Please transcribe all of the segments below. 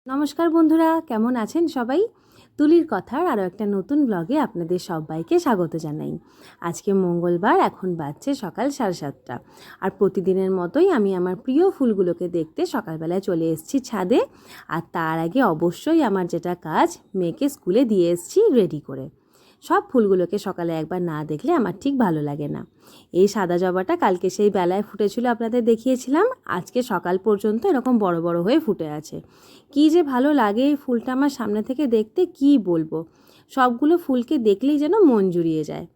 নমস্কার বন্ধুরা, কেমন আছেন সবাই? তুলির কথার আরও একটা নতুন ব্লগে আপনাদের সবাইকে স্বাগত জানাই। আজকে মঙ্গলবার, এখন বাজছে সকাল 7:30। আর প্রতিদিনের মতোই আমি আমার প্রিয় ফুলগুলোকে দেখতে সকালবেলায় চলে এসেছি ছাদে। আর তার আগে অবশ্যই আমার যেটা কাজ, মেয়েকে স্কুলে দিয়ে এসেছি রেডি করে। সব ফুলগুলোকে সকালে একবার না দেখলে আমার ঠিক ভালো লাগে না। এই সাদা জবাটা কালকে সেই বেলায় ফুটেছিল, আপনাদের দেখিয়েছিলাম। আজকে সকাল পর্যন্ত এরকম বড় বড় হয়ে ফুটে আছে। কী যে ভালো লাগে এই ফুলটা আমার সামনে থেকে দেখতে, কি বলবো। সবগুলো ফুলকে দেখলেই যেন মন জুড়িয়ে যায়।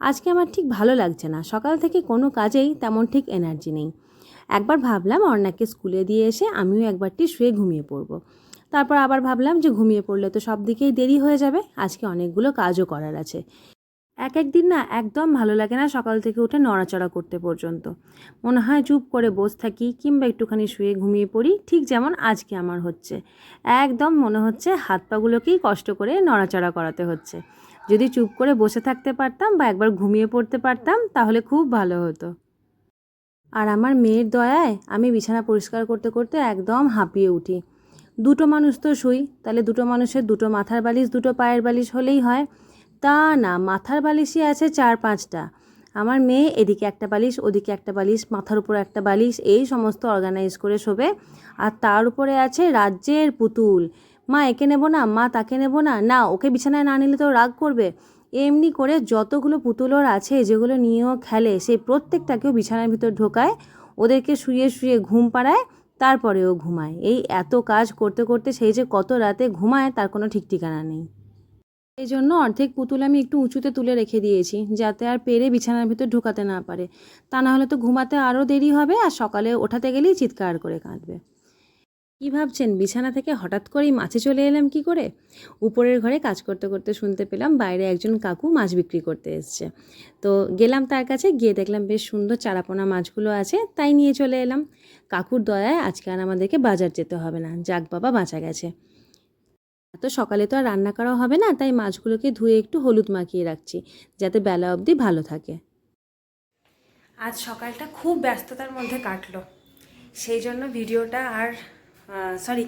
আজকে আমার ঠিক ভালো লাগছে না, সকাল থেকে কোনো কাজেই তেমন ঠিক এনার্জি নেই। একবার ভাবলাম অর্ণাকে স্কুলে দিয়ে এসে আমিও একবারটি শুয়ে ঘুমিয়ে পড়বো। তারপর আবার ভাবলাম যে ঘুমিয়ে পড়লে তো সব দিকেই দেরি হয়ে যাবে, আজকে অনেকগুলো কাজও করার আছে। এক দিন না একদম ভালো লাগে না সকাল থেকে উঠে নড়াচড়া করতে পর্যন্ত। মনে হয় চুপ করে বসে থাকি কিংবা একটুখানি শুয়ে ঘুমিয়ে পড়ি, ঠিক যেমন আজকে আমার হচ্ছে। একদম মনে হচ্ছে হাত পাগুলোকেই কষ্ট করে নড়াচড়া করাতে হচ্ছে। যদি চুপ করে বসে থাকতে পারতাম বা একবার ঘুমিয়ে পড়তে পারতাম তাহলে খুব ভালো হতো। আর আমার মেয়ের দয়ায় আমি বিছানা পরিষ্কার করতে করতে একদম হাঁপিয়ে উঠি। দুটো মানুষ তো শুই, তাহলে দুটো মানুষের দুটো মাথার বালিশ, দুটো পায়ের বালিশ হলেই হয়। তা না, মাথার বালিশই আছে 4-5টা। আমার মেয়ে এদিকে একটা বালিশ, ওদিকে একটা বালিশ, মাথার উপর একটা বালিশ, এই সমস্ত অর্গানাইজ করে শোবে। আর তার উপরে আছে রাজ্যের পুতুল। মা একে নেব না, মা তাকে নেব না, না ওকে বিছানায় না নিলে তো রাগ করবে। এমনি করে যতগুলো পুতুল ওর আছে, যেগুলো নিয়েও খেলে, সেই প্রত্যেকটাকেও বিছানার ভিতর ঢোকায়, ওদেরকে শুয়ে শুয়ে ঘুম পাড়ায়, তারপরেও ঘুমায়। এই এত কাজ করতে করতে সেই যে কত রাতে ঘুমায় তার কোনো ঠিক ঠিকানা নেই। এই জন্য অর্ধেক পুতুল আমি একটু উঁচুতে তুলে রেখে দিয়েছি, যাতে আর পেরে বিছানার ভিতর ঢোকাতে না পারে। তা না হলে তো ঘুমাতে আরও দেরি হবে, আর সকালে ওঠাতে গেলেই চিৎকার করে কাঁদবে। কী ভাবছেন, বিছানা থেকে হঠাৎ করেই মাছে চলে এলাম কি করে? উপরের ঘরে কাজ করতে করতে শুনতে পেলাম বাইরে একজন কাকু মাছ বিক্রি করতে এসছে। তো গেলাম তার কাছে, গিয়ে দেখলাম বেশ সুন্দর চারাপোনা মাছগুলো আছে, তাই নিয়ে চলে এলাম। কাকুর দয়ায় আজকে আর আমাদেরকে বাজার যেতে হবে না, যাক বাবা বাঁচা গেছে। এত সকালে তো আর রান্না করা হবে না, তাই মাছগুলোকে ধুয়ে একটু হলুদ মাখিয়ে রাখছি, যাতে বেলা অবধি ভালো থাকে। আজ সকালটা খুব ব্যস্ততার মধ্যে কাটলো, সেই জন্য ভিডিওটা আর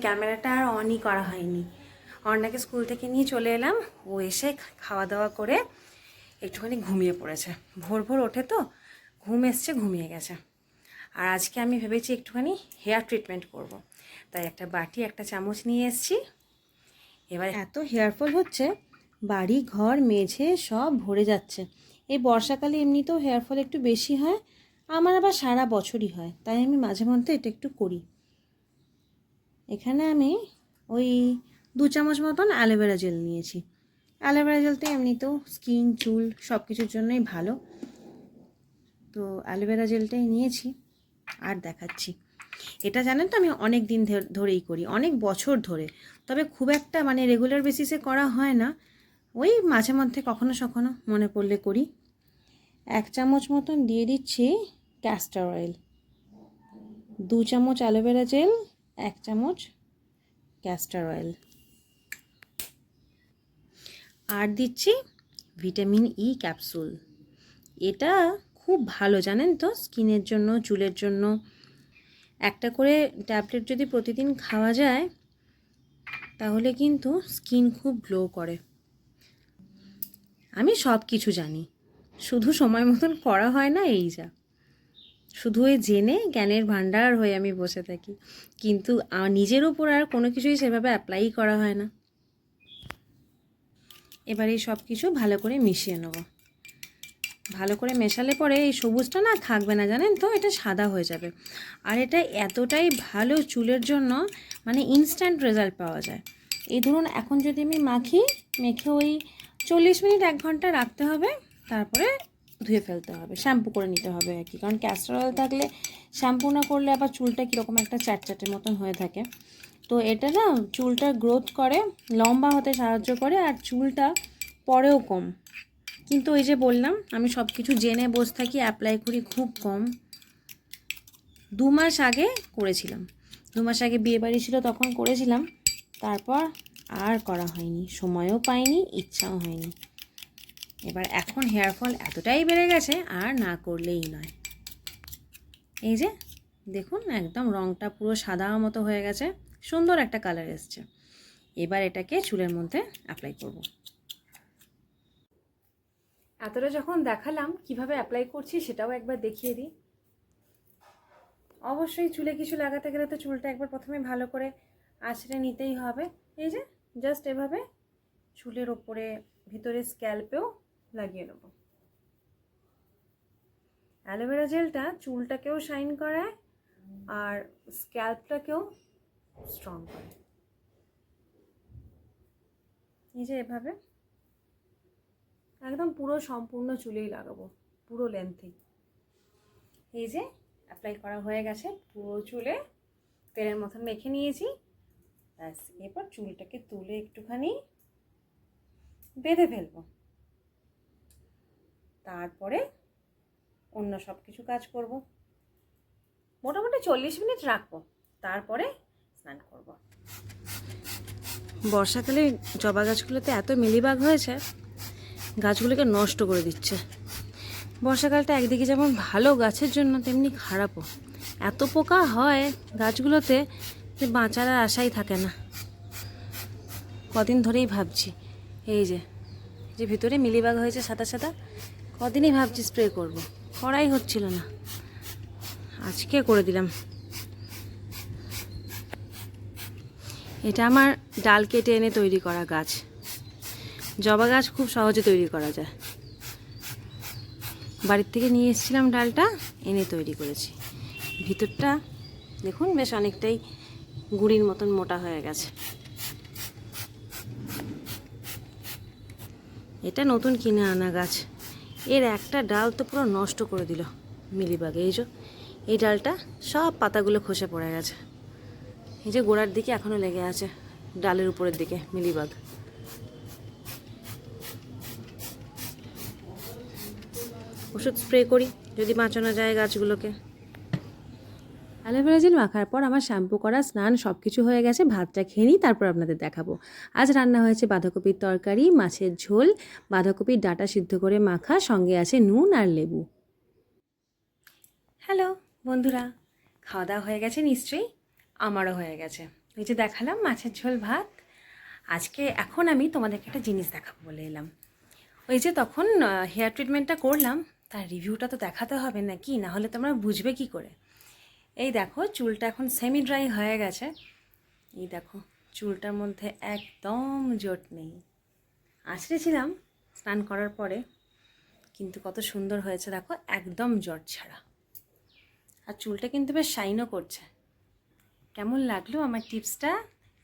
ক্যামেরাটা আর অনই করা হয়নি। অর্ণাকে স্কুল থেকে নিয়ে চলে এলাম, ও এসে খাওয়া দাওয়া করে একটুখানি ঘুমিয়ে পড়েছে। ভোর ভোর ওঠে তো, ঘুম এসছে, ঘুমিয়ে গেছে। আর আজকে আমি ভেবেছি একটুখানি হেয়ার ট্রিটমেন্ট করব। তাই একটা বাটি, একটা চামচ নিয়ে এসেছি। এবার এত হেয়ার ফল হচ্ছে, বাড়ি ঘর মেঝে সব ভরে যাচ্ছে। এই বর্ষাকালে এমনিতেও হেয়ার ফল একটু বেশি হয়, আমার আবার সারা বছরই হয়, তাই আমি মাঝে মধ্যে এটা একটু করি। এখানে আমি ওই 2 চামচ মতন অ্যালোভেরা জেল নিয়েছি। অ্যালোভেরা জেল তো এমনিতেও স্কিন, চুল সব কিছুর জন্যই ভালো। তো অ্যালোভেরা জেলটাই নিয়েছি আর দেখাচ্ছি। এটা জানেন তো আমি অনেক দিন ধরেই করি, অনেক বছর ধরে। তবে খুব একটা রেগুলার বেসিসে করা হয় না, ওই মাঝে মধ্যে কখনো সখনো মনে পড়লে করি। 1 চামচ মতন দিয়ে দিচ্ছি ক্যাস্টর অয়েল, 2 চামচ অ্যালোভেরা জেল, 1 চামচ ক্যাস্টর অয়েল, আর দিচ্ছি ভিটামিন ই ক্যাপসুল। এটা খুব ভালো জানেন তো, স্কিনের জন্য, চুলের জন্য। একটা করে ট্যাবলেট যদি প্রতিদিন খাওয়া যায় তাহলে কিন্তু স্কিন খুব গ্লো করে। আমি সব কিছু জানি, শুধু সময় মতন করা হয় না, এই যা। শুধু ওই জেনে জ্ঞানের ভাণ্ডার হয়ে আমি বসে থাকি, কিন্তু নিজের উপর আর কোনো কিছুই সেভাবে অ্যাপ্লাই করা হয় না। এবার এই সব কিছু ভালো করে মিশিয়ে নেব। ভালো করে মেশালে পরে এই সবুজটা না থাকবে না, জানেন তো, এটা সাদা হয়ে যাবে। আর এটা এতটাই ভালো চুলের জন্য, ইনস্ট্যান্ট রেজাল্ট পাওয়া যায়। এই ধরুন এখন যদি আমি মেখে ওই 40 মিনিট 1 ঘন্টা রাখতে হবে, তারপরে ধুয়ে ফেলতে হবে, শ্যাম্পু করে নিতে হবে আর কি। কারণ ক্যাস্টর অয়েল থাকলে শ্যাম্পু না করলে আবার চুলটা কীরকম একটা চ্যাটচ্যাটে মতন হয়ে থাকে। তো এটা না চুলটা গ্রোথ করে, লম্বা হতে সাহায্য করে, আর চুলটা পরেও কম। কিন্তু ওই যে বললাম, আমি সব কিছু জেনে বসে থাকি, অ্যাপ্লাই করি খুব কম। 2 মাস আগে করেছিলাম, 2 মাস আগে বিয়েবাড়ি ছিল তখন করেছিলাম, তারপর আর করা হয়নি, সময়ও পাইনি, ইচ্ছাও হয়নি। এবার এখন হেয়ার ফল এতটাই বেড়ে গেছে আর না করলেই নয়। এই যে দেখুন, একদম রঙটা পুরো সাদা মতো হয়ে গেছে, সুন্দর একটা কালার এসছে। এবার এটাকে চুলের মধ্যে অ্যাপ্লাই করব। এতটা যখন দেখালাম কিভাবে অ্যাপ্লাই করছি সেটাও একবার দেখিয়ে দিই। অবশ্যই চুলে কিছু লাগাতে গেলে তো চুলটা একবার প্রথমে ভালো করে আঁচড়ে নিতেই হবে। এই যে জাস্ট এভাবে চুলের ওপরে ভিতরে স্ক্যাল্পেও লাগিয়ে নেব। অ্যালোভেরা জেলটা চুলটাকেও শাইন করায় আর স্ক্যাল্পটাকেও স্ট্রং করে। এই যে এভাবে একদম পুরো সম্পূর্ণ চুলেই লাগাবো, পুরো লেন্থেই। এই যে অ্যাপ্লাই করা হয়ে গেছে, পুরো চুলে তেলের মতন মেখে নিয়েছি। ব্যাস, এরপর চুলটাকে তুলে একটুখানি বেঁধে ফেলবো, তারপরে অন্য সব কিছু কাজ করব। মোটামুটি 40 মিনিট রাখবো, তারপরে স্নান করব। বর্ষাকালে জবা গাছগুলোতে এত মিলিবাগ হয়েছে, গাছগুলোকে নষ্ট করে দিচ্ছে। বর্ষাকালটা একদিকে যেমন ভালো গাছের জন্য, তেমনি খারাপও। এত পোকা হয় গাছগুলোতে যে বাঁচার আর আশাই থাকে না। কদিন ধরেই ভাবছি, এই যে ভিতরে মিলিবাগ হয়েছে সাদা সাদা, কদিনই ভাবছি স্প্রে করব, করাই হচ্ছিল না। আজকে করে দিলাম। এটা আমার ডাল কেটে এনে তৈরি করা গাছ। জবা গাছ খুব সহজে তৈরি করা যায়। বাড়ির থেকে নিয়ে এসেছিলাম ডালটা, এনে তৈরি করেছি। ভিতরটা দেখুন বেশ অনেকটাই গুড়ির মতন মোটা হয়ে গেছে। এটা নতুন কিনে আনা গাছ। এর একটা ডাল তো পুরো নষ্ট করে দিল মিলিবাগে। এই ডালটা সব পাতাগুলো খসে পড়ে গেছে। এই যে গোড়ার দিকে এখনও লেগে আছে, ডালের উপরের দিকে মিলিবাগ। ওষুধ স্প্রে করি যদি বাঁচানো যায় গাছগুলোকে। অ্যালোভেরা জেল মাখার পর আমার শ্যাম্পু করা, স্নান সব কিছু হয়ে গেছে। ভাতটা খেয়ে নিই, তারপর আপনাদের দেখাবো। আজ রান্না হয়েছে বাঁধাকপির তরকারি, মাছের ঝোল, বাঁধাকপির ডাঁটা সিদ্ধ করে মাখা, সঙ্গে আছে নুন আর লেবু। হ্যালো বন্ধুরা, খাওয়া দাওয়া হয়ে গেছে নিশ্চয়ই? আমারও হয়ে গেছে। এই যে দেখালাম মাছের ঝোল ভাত। এখন আমি তোমাদেরকে একটা জিনিস দেখাবো বলে এলাম। ওই যে তখন হেয়ার ট্রিটমেন্টটা করলাম, তার রিভিউটা তো দেখাতে হবে নাকি, না হলে তোমরা বুঝবে কি করে। এই দেখো চুলটা এখন সেমি ড্রাই হয়ে গেছে। এই দেখো চুলটার মধ্যে একদম জট নেই। আঁচড়েছিলাম স্নান করার পরে, কিন্তু কত সুন্দর হয়েছে দেখো, একদম জট ছাড়া। আর চুলটা কিন্তু বেশ শাইনও করছে। কেমন লাগলো আমার টিপসটা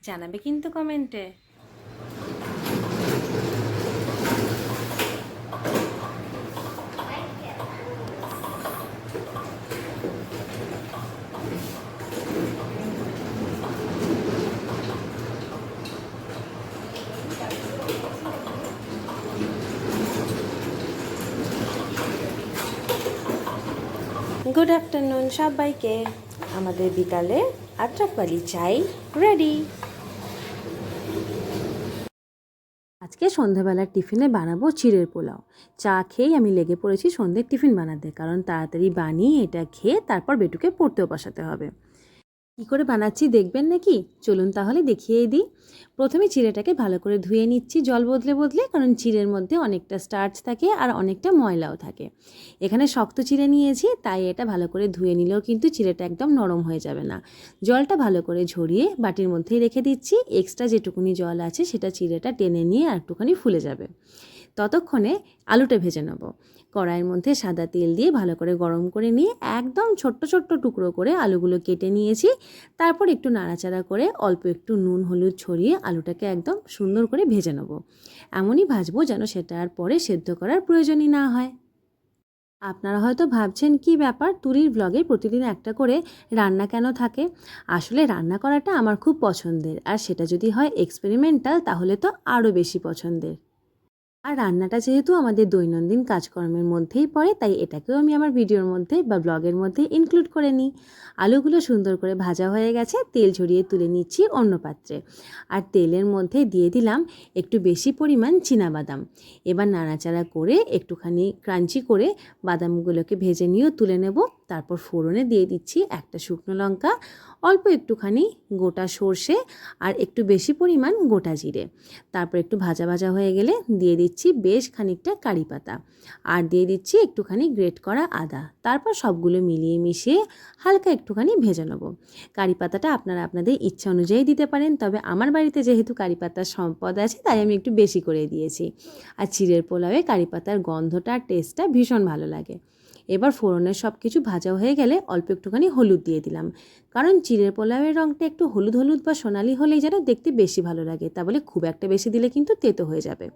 জানাবে কিন্তু কমেন্টে। গুড আফটারনুন সবাইকে। আমাদের বিকালে আদ্রাকবালি চাই রেডি। আজকে সন্ধ্যাবেলার টিফিনে বানাবো চিড়ের পোলাও। চা খেয়েই আমি লেগে পড়েছি সন্ধ্যের টিফিন বানাতে, কারণ তাড়াতাড়ি বানিয়ে এটা খেয়ে তারপর বেটুকে পড়তেও বসাতে হবে। কী করে বানাচ্ছি দেখবেন নাকি? চলুন তাহলে দেখিয়েই দিই। প্রথমে চিড়েটাকে ভালো করে ধুয়ে নিচ্ছি জল বদলে বদলে, কারণ চিড়ের মধ্যে অনেকটা স্টার্চ থাকে আর অনেকটা ময়লাও থাকে। এখানে শক্ত চিড়ে নিয়েছি, তাই এটা ভালো করে ধুয়ে নিলেও কিন্তু চিড়েটা একদম নরম হয়ে যাবে না। জলটা ভালো করে ঝরিয়ে বাটির মধ্যেই রেখে দিচ্ছি। এক্সট্রা যেটুকুনি জল আছে সেটা চিড়েটা টেনে নিয়ে আর একটুখানি ফুলে যাবে। ততক্ষণে আলুটা ভেজে নেব। কড়াইয়ের মধ্যে সাদা তেল দিয়ে ভালো করে গরম করে নিয়ে একদম ছোট্ট ছোট্ট টুকরো করে আলুগুলো কেটে নিয়েছি। তারপর একটু নাড়াচাড়া করে অল্প একটু নুন হলুদ ছড়িয়ে আলুটাকে একদম সুন্দর করে ভেজে নেব। এমনই ভাজবো যেন সেটা আর পরে সেদ্ধ করার প্রয়োজনই না হয়। আপনারা হয়তো ভাবছেন কি ব্যাপার, তুলির ব্লগে প্রতিদিন একটা করে রান্না কেন থাকে? আসলে রান্না করাটা আমার খুব পছন্দের, আর সেটা যদি হয় এক্সপেরিমেন্টাল তাহলে তো আরও বেশি পছন্দের। আর রান্নাটা যেহেতু আমাদের দৈনন্দিন কাজকর্মের মধ্যেই পড়ে, তাই এটাকেও আমি আমার ভিডিওর মধ্যে বা ব্লগের মধ্যে ইনক্লুড করে নিই। আলুগুলো সুন্দর করে ভাজা হয়ে গেছে, তেল ঝরিয়ে তুলে নিচ্ছি অন্য পাত্রে। আর তেলের মধ্যে দিয়ে দিলাম একটু বেশি পরিমাণ চীনাবাদাম। এবার নাড়াচাড়া করে একটুখানি ক্রাঞ্চি করে বাদামগুলোকে ভেজে নিয়েও তুলে নেব। তারপর ফোড়নে দিয়ে দিচ্ছি একটা শুকনো লঙ্কা, অল্প একটুখানি গোটা সর্ষে আর একটু বেশি পরিমাণ গোটা জিরে। তারপর একটু ভাজা ভাজা হয়ে গেলে দিয়ে দিচ্ছি বেশ খানিকটা কারি পাতা আর দিয়ে দিচ্ছি একটুখানি গ্রেট করা আদা। তারপর সবগুলো মিলিয়ে মিশিয়ে হালকা একটুখানি ভেজে নেব। কারি পাতাটা আপনারা আপনাদের ইচ্ছা অনুযায়ী দিতে পারেন, তবে আমার বাড়িতে যেহেতু কারি পাতার সম্পদ আছে তাই আমি একটু বেশি করে দিয়েছি। আর চিড়ের পোলাওয়ে কারি পাতার গন্ধটা আর টেস্টটা ভীষণ ভালো লাগে। এবার ফোড়নের সব কিছু ভাজা হয়ে গেলে অল্প একটুখানি হলুদ দিয়ে দিলাম, কারণ চিড়ের পোলাওয়ের রঙটা একটু হলুদ হলুদ বা সোনালি হলেই যেন দেখতে বেশি ভালো লাগে, তা বলে খুব একটা বেশি দিলে কিন্তু তেতো হয়ে যাবে।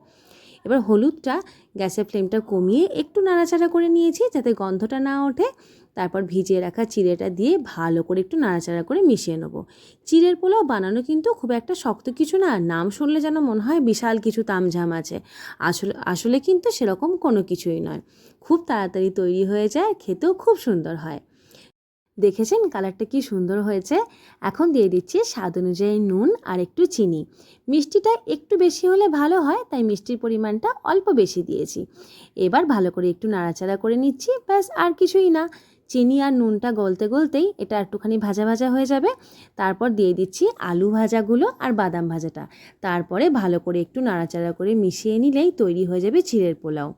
এবার হলুদটা গ্যাসের ফ্লেমটা কমিয়ে একটু নাড়াচাড়া করে নিয়েছি যাতে গন্ধটা না ওঠে। তারপর ভিজিয়ে রাখা চিড়েটা দিয়ে ভালো করে একটু নাড়াচাড়া করে মিশিয়ে নেব। চিড়ের পোলাও বানানো কিন্তু খুব একটা শক্ত কিছু না, নাম শুনলে যেন মনে হয় বিশাল কিছু তামঝাম আছে, আসলে কিন্তু সেরকম কোনো কিছুই নয়। খুব তাড়াতাড়ি তৈরি হয়ে যায়, খেতেও খুব সুন্দর হয়। দেখেছেন কালারটা কি সুন্দর হয়েছে। এখন দিয়ে দিচ্ছি স্বাদ অনুযায়ী নুন আর একটু চিনি। মিষ্টিটা একটু বেশি হলে ভালো হয়, তাই মিষ্টির পরিমাণটা অল্প বেশি দিয়েছি। এবার ভালো করে একটু নাড়াচাড়া করে নিচ্ছি, ব্যাস আর কিছুই না। চিনি আর নুনটা গলতে গলতেই এটা একটুখানি ভাজা ভাজা হয়ে যাবে। তারপর দিয়ে দিচ্ছি আলু ভাজাগুলো আর বাদাম ভাজাটা। তারপরে ভালো করে একটু নাড়াচাড়া করে মিশিয়ে নিলেই তৈরি হয়ে যাবে চিড়ের পোলাও।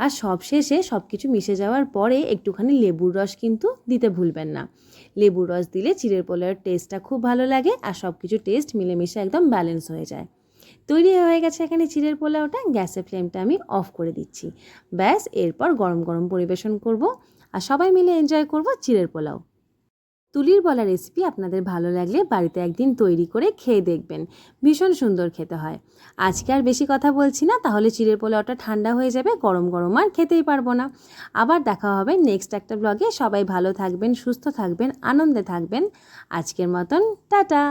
আর সবশেষে সব কিছু মিশে যাওয়ার পরে একটুখানি লেবুর রস কিন্তু দিতে ভুলবেন না। লেবুর রস দিলে চিড়ের পোলাওয়ের টেস্টটা খুব ভালো লাগে আর সব কিছু টেস্ট মিলেমিশে একদম ব্যালেন্স হয়ে যায়। তৈরি হয়ে গেছে এখানে চিড়ের পোলাওটা। গ্যাসের ফ্লেমটা আমি অফ করে দিচ্ছি। ব্যাস, এরপর গরম গরম পরিবেশন করব আর সবাই মিলে এনজয় করব চিড়ের পোলাও। তুলির বলা রেসিপি আপনাদের ভালো লাগলে বাড়িতে একদিন তৈরি করে খেয়ে দেখবেন, ভীষণ সুন্দর খেতে হয়। আজকে আর বেশি কথা বলছি না, তাহলে চিড়ের পোলাওটা ঠান্ডা হয়ে যাবে, গরম গরম আর খেতেই পারবো না। আবার দেখা হবে নেক্সট একটা ব্লগে। সবাই ভালো থাকবেন, সুস্থ থাকবেন, আনন্দে থাকবেন। আজকের মতন টাটা।